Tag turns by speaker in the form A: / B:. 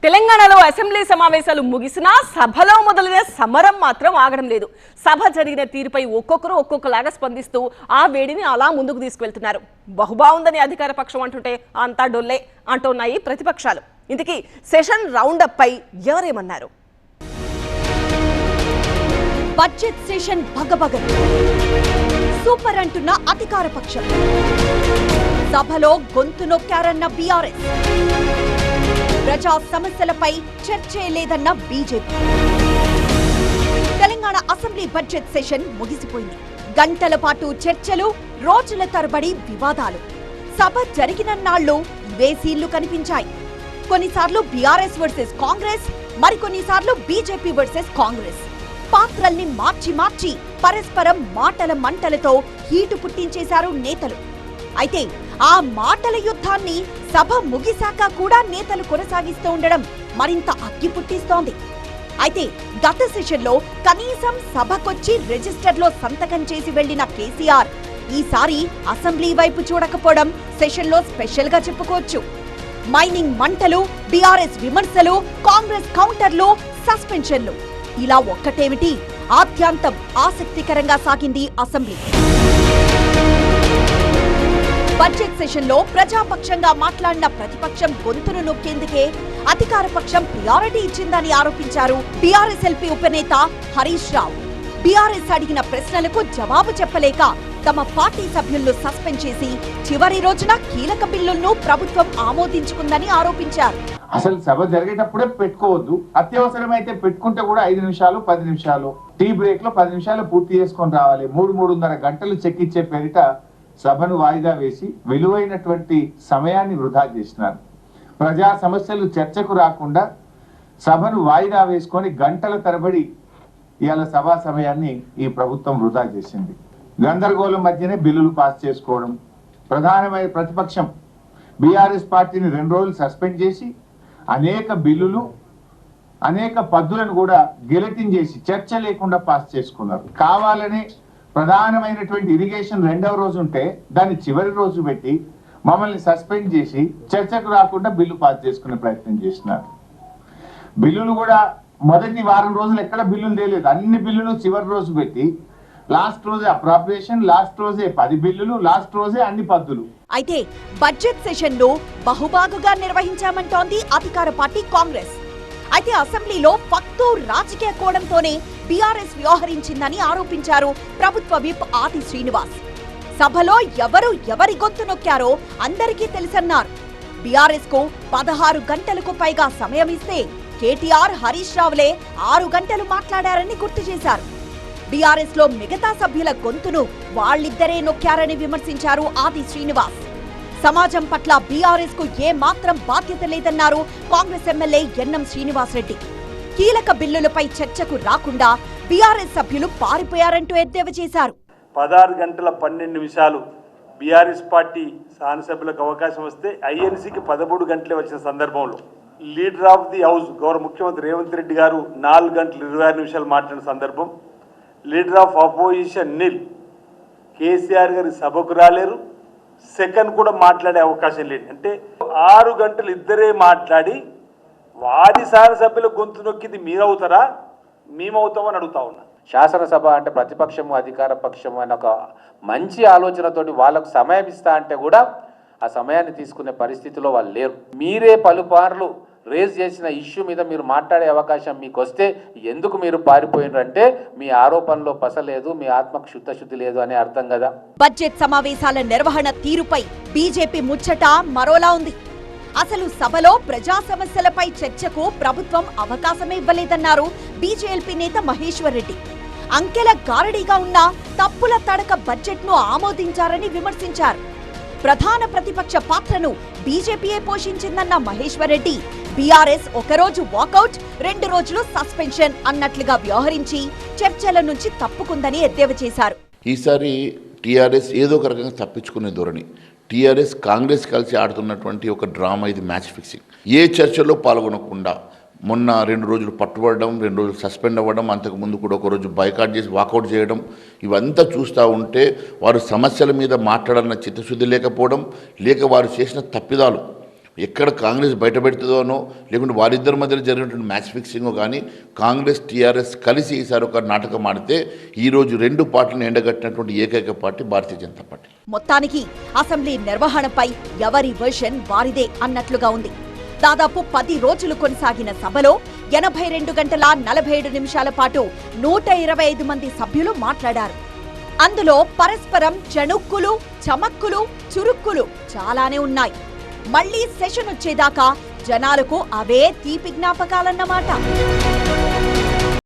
A: తెలంగాణలో అసెంబ్లీ సమావేశాలు ముగిసినా సభలో మొదలైన సమరం మాత్రం ఆగడం లేదు. సభ జరిగిన తీరుపై ఒక్కొక్కరు ఒక్కొక్కలాగా స్పందిస్తూ ఆ వేడిని అలా ముందుకు తీసుకెళ్తున్నారు. బహుబాగుందని అధికార పక్షం అంటుంటే అంతా డొల్లే అంటున్నాయి ప్రతిపక్షాలు. ఇంతకీ సెషన్ రౌండప్ పై ఎవరేమన్నారు?
B: బడ్జెట్ సెషన్ భగభగన్ సూపర్ అంటున్న అధికార పక్షం, సభలో గొంతు నొక్కారన్న బీఆర్ఎస్, ప్రజా సమస్యలపై చర్చే లేదన్న BJP. Telangana assembly budget session ముగిసిపోయింది. గంటల పాటు చర్చలు, రోజుల తరబడి వివాదాలు. సభ జరిగినన్నాళ్లు ఇవే సీన్లు కనిపించాయి. కొన్నిసార్లు బీఆర్ఎస్ వర్సెస్ కాంగ్రెస్, మరికొన్నిసార్లు బీజేపీ వర్సెస్ కాంగ్రెస్. పాత్రల్ని మార్చి మార్చి పరస్పరం మాటల మంటలతో హీటు పుట్టించేశారు నేతలు. అయితే ఆ మాటల యుద్ధాన్ని సభ ముగిశాక కూడా నేతలు కొనసాగిస్తూ ఉండడం మరింత అగ్గి పుట్టిస్తోంది. అయితే గత సెషన్లో కనీసం సభకొచ్చి రిజిస్టర్లో సంతకం చేసి వెళ్లిన కేసీఆర్ ఈసారి అసెంబ్లీ వైపు చూడకపోవడం సెషన్లో స్పెషల్ గా చెప్పుకోవచ్చు. మైనింగ్ మంటలు, బీఆర్ఎస్ విమర్శలు, కాంగ్రెస్ కౌంటర్లు, సస్పెన్షన్లు, ఇలా ఒక్కటేమిటి ఆద్యాంతం ఆసక్తికరంగా సాగింది అసెంబ్లీ. బడ్జెట్ సెషన్ లో ప్రజాపక్షంగా మాట్లాడిన ప్రతిపక్షం గొంతును నొక్కేందుకే అధికార పక్షం ప్రియారిటీ ఇచ్చిందని ఆరోపించారు BRS LP ఉపనేత Harish Rao. BRS అడిగిన ప్రశ్నలకు జవాబు చెప్పలేక తమ పార్టీ సభ్యులను సస్పెండ్ చేసి చివరి రోజున కీలక బిల్లులను ప్రభుత్వం ఆమోదించుకుందని ఆరోపించారు.
C: అసలు సభ జరిగేటప్పుడే పెట్టుకోవద్దు, అత్యవసరమైతే పెట్టుకుంటే కూడా 5 నిమిషాలు 10 నిమిషాలు టీ బ్రేక్ లో 10 నిమిషాలు పూర్తి చేసుకొని రావాలి. 3-3.5 గంటలు చెక్కిచ్చే పేరిట సభను వాయిదా వేసి విలువైనటువంటి సమయాన్ని వృధా చేసినారు. ప్రజా సమస్యలు చర్చకు రాకుండా సభను వాయిదా వేసుకొని గంటల తరబడి ఇవాళ సభా సమయాన్ని ఈ ప్రభుత్వం వృధా చేసింది. గందరగోళం మధ్యనే బిల్లులు పాస్ చేసుకోవడం. ప్రధానమైన ప్రతిపక్షం బీఆర్ఎస్ పార్టీని 2 రోజులు సస్పెండ్ చేసి అనేక బిల్లులు, అనేక పద్దులను కూడా గెలటిన్ చేసి చర్చ లేకుండా పాస్ చేసుకున్నారు. కావాలనే ప్రధానమైనటువంటి ఇరిగేషన్ 2వ రోజు ఉంటే దాన్ని చివరి రోజు పెట్టి మమ్మల్ని సస్పెండ్ చేసి చర్చకు రాకుండా బిల్లు పాస్ చేసుకునే ప్రయత్నం చేసినారు. బిల్లులు కూడా మొదటి వారం రోజులు ఎక్కడ బిల్లులు తేలేదు. అన్ని బిల్లులు చివరి రోజు పెట్టి లాస్ట్ రోజే అప్రాప్రియేషన్, లాస్ట్ రోజే 10 బిల్లులు, లాస్ట్ రోజే అన్ని పద్దులు.
B: అయితే బడ్జెట్ సెషన్ ను బహుబాగుగా నిర్వహించామంటోంది అధికార పార్టీ కాంగ్రెస్. అయితే అసెంబ్లీలో ఫక్తు రాజకీయ కోణంతోనే బీఆర్ఎస్ వ్యవహరించిందని ఆరోపించారు ప్రభుత్వ విప్ ఆది శ్రీనివాస్. సభలో ఎవరి గొంతు నొక్కారో అందరికీ తెలుసన్నారు. బీఆర్ఎస్ కు 16 గంటలకు పైగా సమయం ఇస్తే కేటీఆర్, హరీష్ రావులే 6 గంటలు మాట్లాడారని గుర్తు చేశారు. బీఆర్ఎస్ లో మిగతా సభ్యుల గొంతును వాళ్ళిద్దరే నొక్కారని విమర్శించారు ఆది శ్రీనివాస్. సమాజం పట్ల బీఆర్ఎస్ కు ఏ మాత్రం బాధ్యత లేదన్నారు కాంగ్రెస్ ఎమ్మెల్యే ఎన్ఎం శ్రీనివాస్ రెడ్డి. కీలక బిల్లులపై చర్చకు రాకుండా బీఆర్ఎస్ సభ్యులు పారిపోయారంటూ ఎద్దేవా చేశారు.
D: 16 గంటల 12 నిమిషాలు బీఆర్ఎస్ పార్టీ శాసనసభ్యులకు అవకాశం వస్తే ఐఎన్సీకి 13 గంటలే వచ్చిన సందర్భంలో లీడర్ ఆఫ్ ది హౌస్ గౌరవ ముఖ్యమంత్రి రేవంత్ రెడ్డి గారు 4 గంటల 26 నిమిషాలు మాట్లాడిన సందర్భం, లీడర్ ఆఫ్ అపోజిషన్ నిల్ కేసీఆర్ గారి సభకు రాలేరు, సెకండ్ కూడా మాట్లాడే అవకాశం లేదు. అంటే 6 గంటలు ఇద్దరే మాట్లాడి వారి శాసనసభ్యుల గొంతు నొక్కింది మీరవుతారా, మేమవుతామని అడుగుతా ఉన్నా.
E: శాసనసభ అంటే ప్రతిపక్షము అధికార పక్షము అనే ఒక మంచి ఆలోచనతోటి వాళ్ళకు సమయం ఇస్తా అంటే కూడా ఆ సమయాన్ని తీసుకునే పరిస్థితిలో వాళ్ళు లేరు. మీరే పలుపార్లు రేజ్ చేసిన ఇష్యూ మీద మీరు మాట్లాడే అవకాశం మీకు వస్తే ఎందుకు మీరు పారిపోయినారంటే మీ ఆరోపణలో పసలేదు, మీ ఆత్మకు శుద్ధశుద్ధి లేదు అని అర్థం కదా.
B: బడ్జెట్ సమావేశాల నిర్వహణ తీరుపై బీజేపీ ముచ్చట మరోలా ఉంది. అసలు సభలో ప్రజా సమస్యలపై చర్చకు ప్రభుత్వం అవకాశమే ఇవ్వలేదన్నారు బీజేపీ నేత మహేశ్వర్ రెడ్డి. అంకెల గారడీగా ఉన్న తప్పుల తడక బడ్జెట్ ను ఆమోదించారని విమర్శించారు. ప్రధాన ప్రతిపక్ష పాత్రను బీజేపీయే పోషించిందన్న మహేశ్వర్ రెడ్డి బీఆర్ఎస్ 1 రోజు వాకౌట్, 2 రోజులు సస్పెన్షన్ అన్నట్లుగా వ్యవహరించి చర్చల నుంచి తప్పుకుందని ఎద్దేవా చేశారు.
F: ఈసారి టీఆర్ఎస్ ఏదో ఒక రకంగా తప్పించుకునే ధోరణి. టీఆర్ఎస్ కాంగ్రెస్ కలిసి ఆడుతున్నటువంటి ఒక డ్రామా ఇది, మ్యాచ్ ఫిక్సింగ్. ఏ చర్చలో పాల్గొనకుండా మొన్న 2 రోజులు పట్టుబడడం, 2 రోజులు సస్పెండ్ అవ్వడం, అంతకుముందు కూడా 1 రోజు బైకాట్ చేసి వాకౌట్ చేయడం, ఇవంతా చూస్తూ ఉంటే వారు సమస్యల మీద మాట్లాడాలన్న చిత్తశుద్ధి లేకపోవడం, లేక వారు చేసిన తప్పిదాలు ఎక్కడ కాంగ్రెస్ బయటపెడుతుందోనో లేకుంటే వారిద్దరి మధ్యలో జరిగినటువంటి మ్యాచ్ ఫిక్సింగో కానీ కాంగ్రెస్ టీఆర్ఎస్ కలిసి ఈసారి ఒక నాటకం ఆడితే ఈరోజు రెండు పార్టీలను ఎండగట్టినటువంటి ఏకైక పార్టీ భారతీయ జనతా పార్టీ.
B: మొత్తానికి అసెంబ్లీ నిర్వహణపై ఎవరి వెర్షన్ వారిదే అన్నట్లుగా ఉంది. దాదాపు 10 రోజులు కొనసాగిన సభలో 82 గంటల 47 నిమిషాల పాటు 125 మంది సభ్యులు మాట్లాడారు. అందులో పరస్పరం చణుక్కులు, చమక్కులు, చురుక్కులు చాలానే ఉన్నాయి. మళ్లీ సెషన్ వచ్చేదాకా జనాలకు అవే తీపి జ్ఞాపకాలన్నమాట.